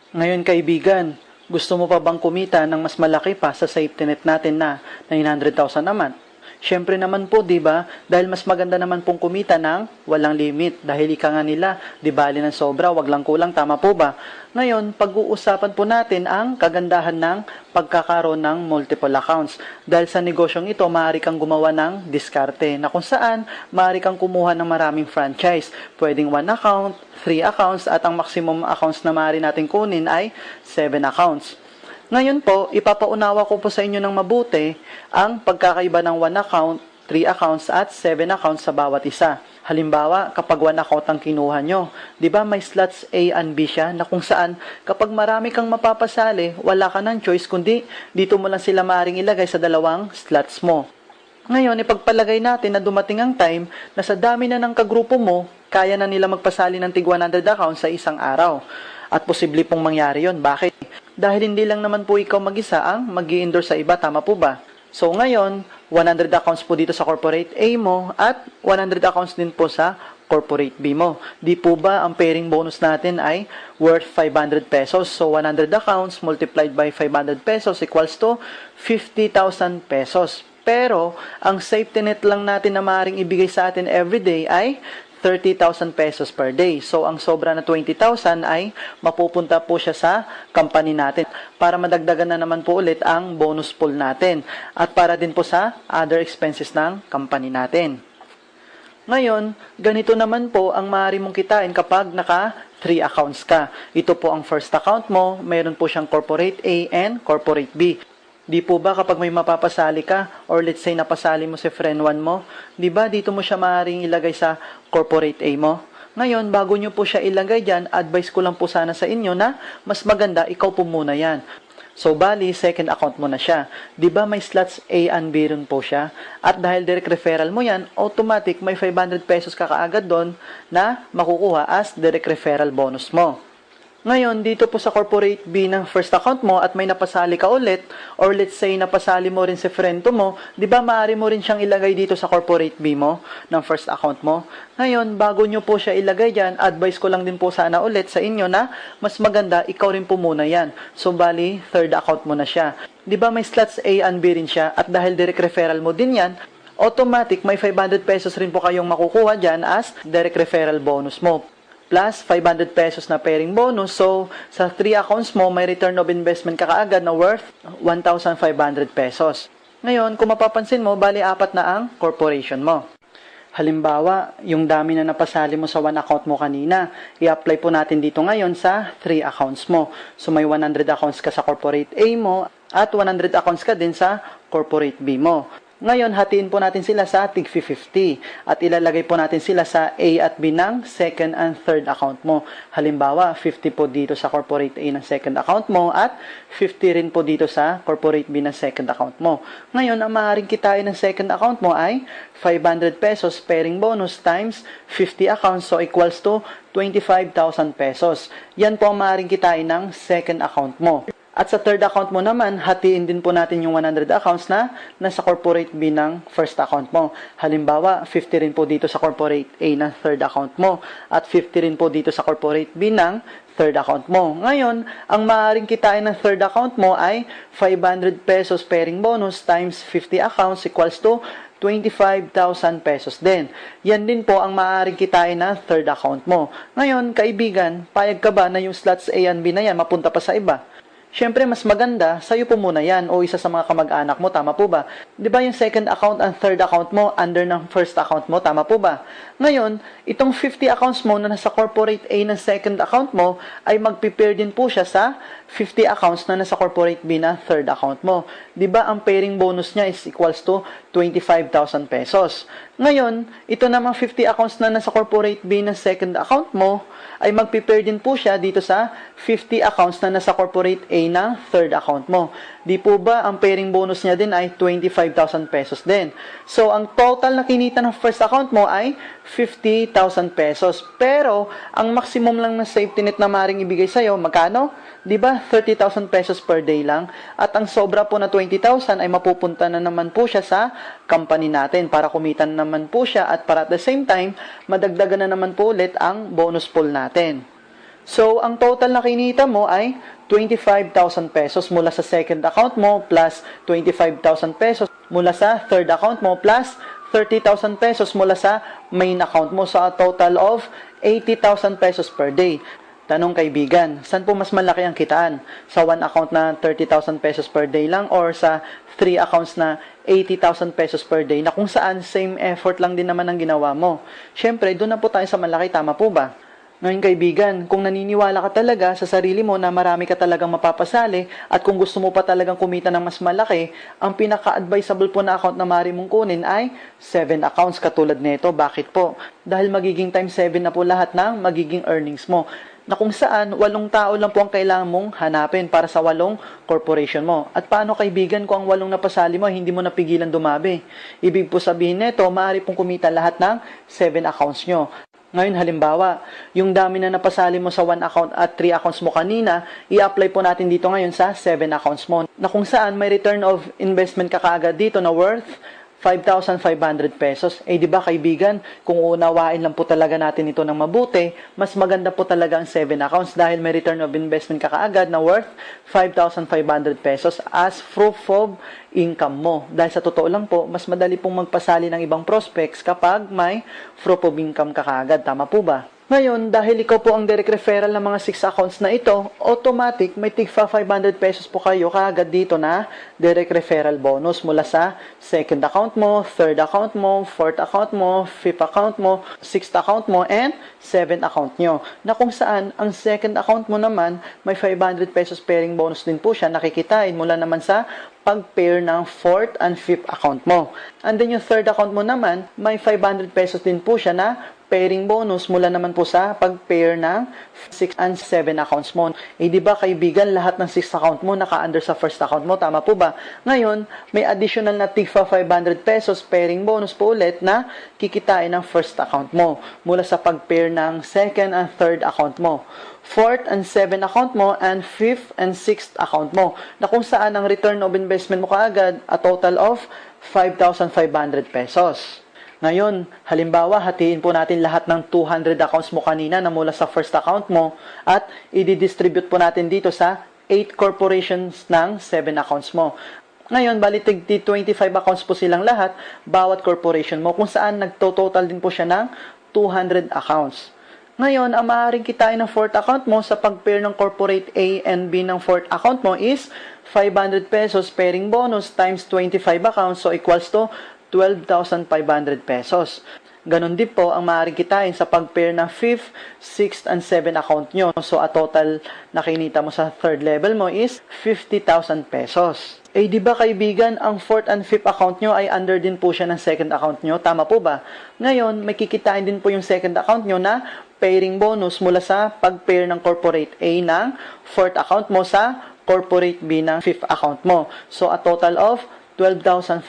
Ngayon kaibigan, gusto mo pa bang kumita ng mas malaki pa sa safety net natin na 900,000 naman? Siyempre naman po, di ba? Dahil mas maganda naman pong kumita ng walang limit. Dahil ika nga nila, di bali ng sobra, wag lang kulang, tama po ba? Ngayon, pag-uusapan po natin ang kagandahan ng pagkakaroon ng multiple accounts. Dahil sa negosyong ito, maaari kang gumawa ng diskarte na kung saan maaari kang kumuha ng maraming franchise. Pwedeng 1 account, 3 accounts, at ang maximum accounts na maaari natin kunin ay 7 accounts. Ngayon po, ipapaunawa ko po sa inyo ng mabuti ang pagkakaiba ng 1 account, 3 accounts at 7 accounts sa bawat isa. Halimbawa, kapag 1 account ang kinuha nyo, di ba may slots A and B siya na kung saan kapag marami kang mapapasali, wala ka ng choice kundi dito mo lang sila maaaring ilagay sa dalawang slots mo. Ngayon, ipagpalagay natin na dumating ang time na sa dami na ng kagrupo mo, kaya na nila magpasali ng tig 100 accounts sa isang araw. At posible pong mangyari yon. Bakit? Dahil hindi lang naman po ikaw mag-isa ang mag-i-endorse sa iba, tama po ba? So ngayon, 100 accounts po dito sa corporate A mo at 100 accounts din po sa corporate B mo. Di po ba ang pairing bonus natin ay worth 500 pesos? So 100 accounts multiplied by 500 pesos equals to 50,000 pesos. Pero ang safety net lang natin na maaaring ibigay sa atin everyday ay 30,000 pesos per day. So, ang sobra na 20,000 ay mapupunta po siya sa company natin para madagdagan na naman po ulit ang bonus pool natin at para din po sa other expenses ng company natin. Ngayon, ganito naman po ang maaari mong kitain kapag naka 3 accounts ka. Ito po ang first account mo, mayroon po siyang corporate A and corporate B. Di po ba kapag may mapapasali ka or let's say napasali mo si friend 1 mo, di ba dito mo siya maaaring ilagay sa corporate A mo? Ngayon, bago nyo po siya ilagay dyan, advice ko lang po sana sa inyo na mas maganda ikaw po muna yan. So, bali, second account mo na siya. Di ba may slots A and B rin po siya? At dahil direct referral mo yan, automatic may 500 pesos ka kaagad doon na makukuha as direct referral bonus mo. Ngayon, dito po sa corporate B ng first account mo at may napasali ka ulit, or let's say napasali mo rin si friend mo, di ba maaari mo rin siyang ilagay dito sa corporate B mo ng first account mo? Ngayon, bago nyo po siya ilagay dyan, advice ko lang din po sana ulit sa inyo na mas maganda, ikaw rin po muna yan. So, bali, third account mo na siya. Di ba may slots A and B rin siya at dahil direct referral mo din yan, automatic may 500 pesos rin po kayong makukuha dyan as direct referral bonus mo. Plus 500 pesos na pairing bonus. So, sa 3 accounts mo, may return of investment ka kaagad na worth 1,500 pesos. Ngayon, kung mapapansin mo, bali 4 na ang corporation mo. Halimbawa, yung dami na napasali mo sa 1 account mo kanina, i-apply po natin dito ngayon sa 3 accounts mo. So, may 100 accounts ka sa corporate A mo at 100 accounts ka din sa corporate B mo. Ngayon, hatiin po natin sila sa tig 50 at ilalagay po natin sila sa A at B ng second and third account mo. Halimbawa, 50 po dito sa corporate A ng second account mo at 50 rin po dito sa corporate B ng second account mo. Ngayon, ang maaaring kitain ng second account mo ay 500 pesos pairing bonus times 50 accounts, so equals to 25,000 pesos. Yan po ang maaaring kitain ng second account mo. At sa third account mo naman, hatiin din po natin yung 100 accounts na nasa corporate B ng first account mo. Halimbawa, 50 rin po dito sa corporate A ng third account mo at 50 rin po dito sa corporate B ng third account mo. Ngayon, ang maaaring kitain ng third account mo ay 500 pesos pairing bonus times 50 accounts equals to 25,000 pesos din. Yan din po ang maaaring kitain ng third account mo. Ngayon, kaibigan, payag ka ba na yung slots A and B na yan mapunta pa sa iba? Siyempre, mas maganda, sa'yo po muna yan o isa sa mga kamag-anak mo, tama po ba? Di ba yung second account and third account mo under ng first account mo, tama po ba? Ngayon, itong 50 accounts mo na nasa corporate A ng second account mo ay magpipair din po siya sa 50 accounts na nasa corporate B na third account mo. Di ba ang pairing bonus niya is equals to 25,000 pesos. Ngayon, ito namang 50 accounts na nasa corporate B ng second account mo ay magpipair din po siya dito sa 50 accounts na nasa corporate A ng third account mo. Di po ba ang pairing bonus niya din ay 25,000 pesos din. So, ang total na kinita ng first account mo ay 50,000 pesos. Pero, ang maximum lang ng safety net na maaaring ibigay sa'yo, magkano? Di ba 30,000 pesos per day lang? At ang sobra po na 20,000 ay mapupunta na naman po siya sa company natin para kumita na naman po siya at para at the same time, madagdagan na naman po ulit ang bonus pool natin. So, ang total na kinita mo ay 25,000 pesos mula sa second account mo plus 25,000 pesos mula sa third account mo plus 30,000 pesos mula sa main account mo. So, a total of 80,000 pesos per day. Tanong kaibigan, saan po mas malaki ang kitaan? Sa one account na 30,000 pesos per day lang or sa 3 accounts na 80,000 pesos per day na kung saan same effort lang din naman ang ginawa mo? Siyempre, doon na po tayo sa malaki, tama po ba? Ngayon kaibigan, kung naniniwala ka talaga sa sarili mo na marami ka talagang mapapasali at kung gusto mo pa talagang kumita ng mas malaki, ang pinaka-advisable po na account na maaari mong kunin ay 7 accounts katulad nito. Bakit po? Dahil magiging times 7 na po lahat ng magiging earnings mo, na kung saan 8 tao lang po ang kailangan mong hanapin para sa 8 corporation mo. At paano kaibigan kung ang 8 napasali mo hindi mo napigilan dumabi? Ibig po sabihin nito, maaari pong kumita lahat ng 7 accounts nyo. Ngayon halimbawa, yung dami na napasali mo sa 1 account at 3 accounts mo kanina, i-apply po natin dito ngayon sa 7 accounts mo. Na kung saan may return of investment ka kaagad dito na worth 5,500 pesos. Eh di ba kaibigan, kung unawain lang po talaga natin ito ng mabuti, mas maganda po talaga ang 7 accounts dahil may return of investment ka kaagad na worth 5,500 pesos as proof of income mo. Dahil sa totoo lang po, mas madali pong magpasali ng ibang prospects kapag may proof of income ka kaagad. Tama po ba? Ngayon, dahil ikaw po ang direct referral ng mga 6 accounts na ito, automatic may tigpa 500 pesos po kayo kaagad dito na direct referral bonus mula sa second account mo, third account mo, fourth account mo, fifth account mo, sixth account mo, and seventh account nyo. Na kung saan, ang second account mo naman, may 500 pesos pairing bonus din po siya nakikitain mula naman sa pag-pair ng fourth and fifth account mo. And then yung third account mo naman, may 500 pesos din po siya na pairing bonus mula naman po sa pag-pair ng 6 and 7 accounts mo. Eh di ba kaibigan, lahat ng 6 account mo naka-under sa first account mo, tama po ba? Ngayon, may additional na tigpa 500 pesos pairing bonus po ulit na kikitain ng first account mo mula sa pag-pair ng second and third account mo, fourth and seventh account mo, and fifth and sixth account mo, na kung saan ang return of investment mo kaagad a total of 5,500 pesos. Ngayon, halimbawa, hatiin po natin lahat ng 200 accounts mo kanina na mula sa first account mo at i-distribute po natin dito sa 8 corporations ng 7 accounts mo. Ngayon, bali 25 accounts po silang lahat, bawat corporation mo, kung saan nagtototal din po siya ng 200 accounts. Ngayon, ang maaaring kitain ng fourth account mo sa pag-pair ng corporate A and B ng fourth account mo is 500 pesos pairing bonus times 25 accounts, so equals to 12,500 pesos. Ganon din po ang maaaring kitain sa pag-pair ng 5th, 6th, and 7th account nyo. So, a total na kinita mo sa third level mo is 50,000 pesos. Eh, di ba kaibigan, ang 4th and 5th account nyo ay under din po siya ng second account nyo? Tama po ba? Ngayon, may kikitain din po yung second account nyo na pairing bonus mula sa pag-pair ng corporate A ng 4th account mo sa corporate B ng 5th account mo. So, a total of 12,500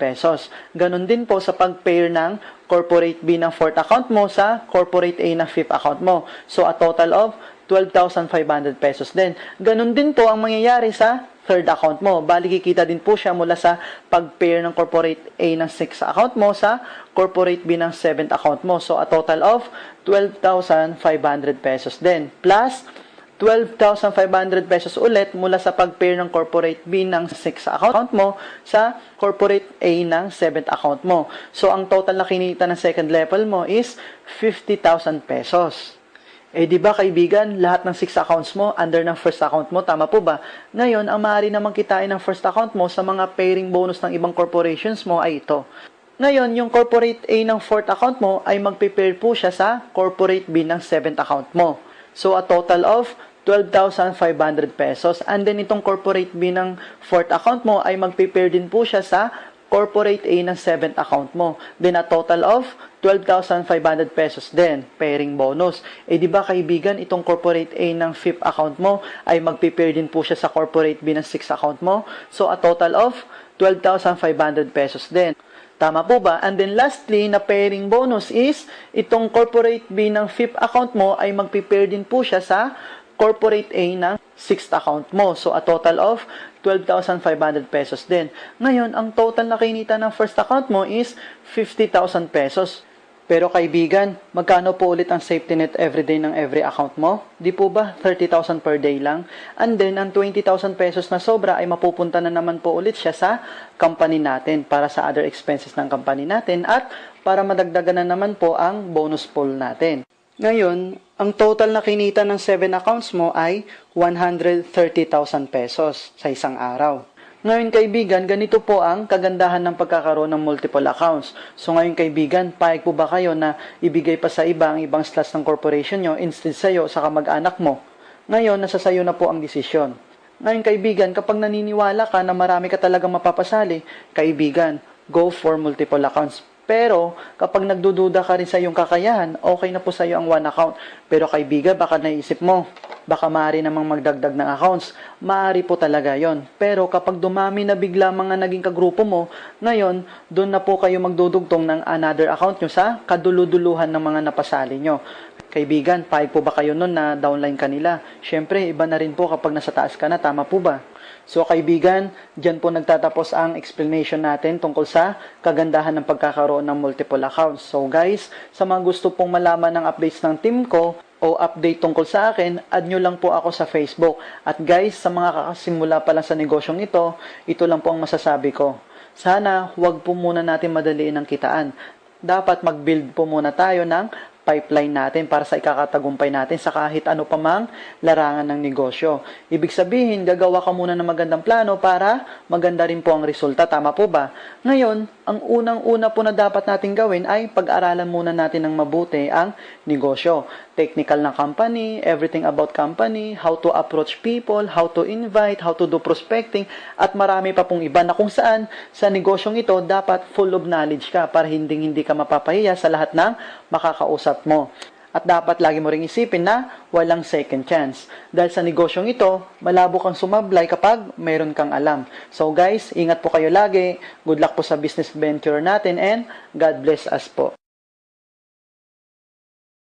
pesos. Ganon din po sa pag-pair ng corporate B ng 4th account mo sa corporate A ng 5th account mo. So, a total of 12,500 pesos din. Ganon din po ang mangyayari sa third account mo. Bali, kikita din po siya mula sa pag-pair ng corporate A ng 6th account mo sa corporate B ng 7th account mo. So, a total of 12,500 pesos din. Plus, 12,500 pesos ulit mula sa pag-pair ng corporate B ng 6th account mo sa corporate A ng 7th account mo. So, ang total na kinita ng second level mo is 50,000 pesos. Eh, di ba kaibigan, lahat ng 6 accounts mo under ng first account mo, tama po ba? Ngayon, ang maaari namang kitain ng first account mo sa mga pairing bonus ng ibang corporations mo ay ito. Ngayon, yung corporate A ng 4th account mo ay magpe-pair po siya sa corporate B ng 7th account mo. So, a total of 12,500 pesos. And then, itong corporate B ng 4th account mo ay magpe-pair din po siya sa corporate A ng 7th account mo. Then, a total of 12,500 pesos din, pairing bonus. Eh, di ba kaibigan, itong corporate A ng 5th account mo ay magpe-pair din po siya sa corporate B ng 6th account mo. So, a total of 12,500 pesos din. Tama po ba? And then lastly, na pairing bonus is, itong corporate B ng 5th account mo ay magpe-pair din po siya sa corporate A ng 6th account mo. So, a total of 12,500 pesos din. Ngayon, ang total na kinita ng first account mo is 50,000 pesos. Pero kaibigan, magkano po ulit ang safety net everyday ng every account mo? Di po ba 30,000 per day lang? And then, ang 20,000 pesos na sobra ay mapupunta na naman po ulit siya sa company natin para sa other expenses ng company natin at para madagdagan na naman po ang bonus pool natin. Ngayon, ang total na kinita ng 7 accounts mo ay 130,000 pesos sa isang araw. Ngayon kaibigan, ganito po ang kagandahan ng pagkakaroon ng multiple accounts. So ngayon kaibigan, payag po ba kayo na ibigay pa sa iba ang ibang slots ng corporation nyo instead sa'yo sa kamag-anak mo? Ngayon, nasa sayo na po ang desisyon. Ngayon kaibigan, kapag naniniwala ka na marami ka talagang mapapasali, kaibigan, go for multiple accounts. Pero, kapag nagdududa ka rin sa iyong kakayahan, okay na po sa iyo ang one account. Pero kaibigan, baka naisip mo, baka maaari namang magdagdag ng accounts. Maaari po talaga yon. Pero kapag dumami na bigla mga naging kagrupo mo, ngayon, doon na po kayo magdudugtong ng another account nyo sa kaduluduluhan ng mga napasali nyo. Kaibigan, payag po ba kayo nun na downline kanila? Syempre, iba na rin po kapag nasa taas ka na, tama po ba? So kaibigan, dyan po nagtatapos ang explanation natin tungkol sa kagandahan ng pagkakaroon ng multiple accounts. So guys, sa mga gusto pong malaman ng updates ng team ko o update tungkol sa akin, add nyo lang po ako sa Facebook. At guys, sa mga kakasimula pa lang sa negosyong ito lang po ang masasabi ko. Sana huwag po muna natin madaliin ang kitaan. Dapat mag-build po muna tayo ng pipeline natin para sa ikakatagumpay natin sa kahit ano pa mang larangan ng negosyo. Ibig sabihin, gagawa ka muna ng magandang plano para maganda rin po ang resulta. Tama po ba? Ngayon, ang unang-una po na dapat natin gawin ay pag-aralan muna natin ng mabuti ang negosyo. Technical ng company, everything about company, how to approach people, how to invite, how to do prospecting, at marami pa pong iba na kung saan sa negosyong ito dapat full of knowledge ka para hindi ka mapapahiya sa lahat ng makakausap mo. At dapat lagi mo ring isipin na walang second chance. Dahil sa negosyong ito, malabo kang sumablay kapag mayroon kang alam. So guys, ingat po kayo lagi. Good luck po sa business venture natin and God bless us po.